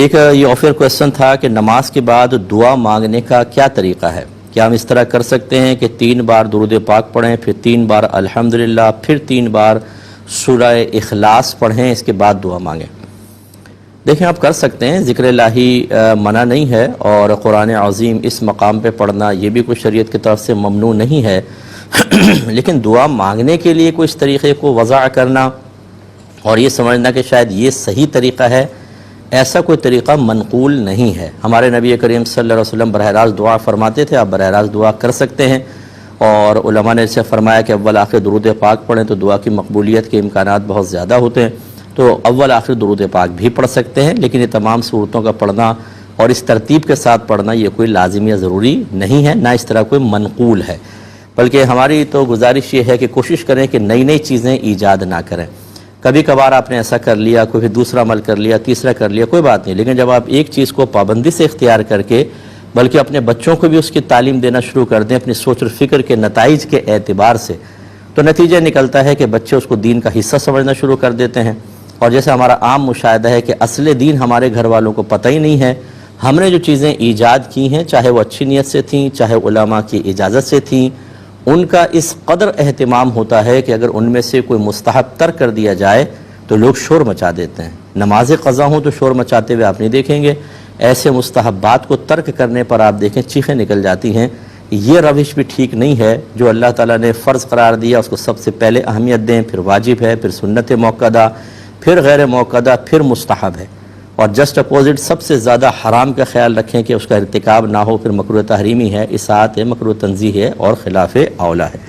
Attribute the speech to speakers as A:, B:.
A: ایک یہ offer question تھا کہ نماز کے بعد دعا مانگنے کا کیا طریقہ ہے؟ کیا ہم اس طرح کر سکتے ہیں کہ 3 بار درود پاک پڑھیں، پھر 3 بار الحمدللہ، پھر 3 بار سورہ اخلاص پڑھیں، اس کے بعد دعا مانگیں؟ دیکھیں، آپ کر سکتے ہیں، ذکر الہی منع نہیں ہے، اور قرآن عظیم اس مقام پہ پڑھنا یہ بھی کوئی شریعت کی طرف سے ممنوع نہیں ہے لیکن دعا مانگنے کے لیے کوئی اس طریقے کو وضع کرنا اور یہ سمجھنا کہ شاید یہ صحیح طریقہ ہے، ایسا کوئی طریقہ منقول نہیں ہے۔ ہمارے نبی کریم صلی اللہ علیہ وسلم براہ راست دعا فرماتے تھے، آپ براہ راست دعا کر سکتے ہیں، اور علماء نے اسے فرمایا کہ اول آخر درود پاک پڑھیں تو دعا کی مقبولیت کے امکانات بہت زیادہ ہوتے ہیں، تو اول آخر درود پاک بھی پڑھ سکتے ہیں، لیکن یہ تمام صورتوں کا پڑھنا اور اس ترتیب کے ساتھ پڑھنا یہ کوئی لازمی یا ضروری نہیں ہے، نہ اس طرح کوئی منقول ہے۔ بلکہ ہماری تو گزارش یہ ہے کہ کوشش کریں کہ نئی نئی چیزیں ایجاد نہ کریں۔ کبھی کبھار آپ نے ایسا کر لیا، کوئی دوسرا عمل کر لیا، تیسرا کر لیا، کوئی بات نہیں، لیکن جب آپ ایک چیز کو پابندی سے اختیار کر کے بلکہ اپنے بچوں کو بھی اس کی تعلیم دینا شروع کر دیں اپنی سوچ اور فکر کے نتائج کے اعتبار سے، تو نتیجہ نکلتا ہے کہ بچے اس کو دین کا حصہ سمجھنا شروع کر دیتے ہیں۔ اور جیسے ہمارا عام مشاہدہ ہے کہ اصل دین ہمارے گھر والوں کو پتہ ہی نہیں ہے، ہم نے جو چیزیں ایجاد کی ہیں، چاہے وہ اچھی نیت سے تھیں، چاہے علماء کی اجازت سے تھیں، ان کا اس قدر اہتمام ہوتا ہے کہ اگر ان میں سے کوئی مستحب ترک کر دیا جائے تو لوگ شور مچا دیتے ہیں۔ نماز قضا ہوں تو شور مچاتے ہوئے آپ نہیں دیکھیں گے، ایسے مستحبات کو ترک کرنے پر آپ دیکھیں چیخیں نکل جاتی ہیں۔ یہ روش بھی ٹھیک نہیں ہے۔ جو اللہ تعالیٰ نے فرض قرار دیا اس کو سب سے پہلے اہمیت دیں، پھر واجب ہے، پھر سنت موقدہ، پھر غیر موقدہ، پھر مستحب ہے، اور جسٹ اپوزٹ سب سے زیادہ حرام کا خیال رکھیں کہ اس کا ارتکاب نہ ہو، پھر مکروہ تحریمی ہے، اصاعت ہے، مکروہ تنزیہ ہے اور خلاف اولیٰ ہے۔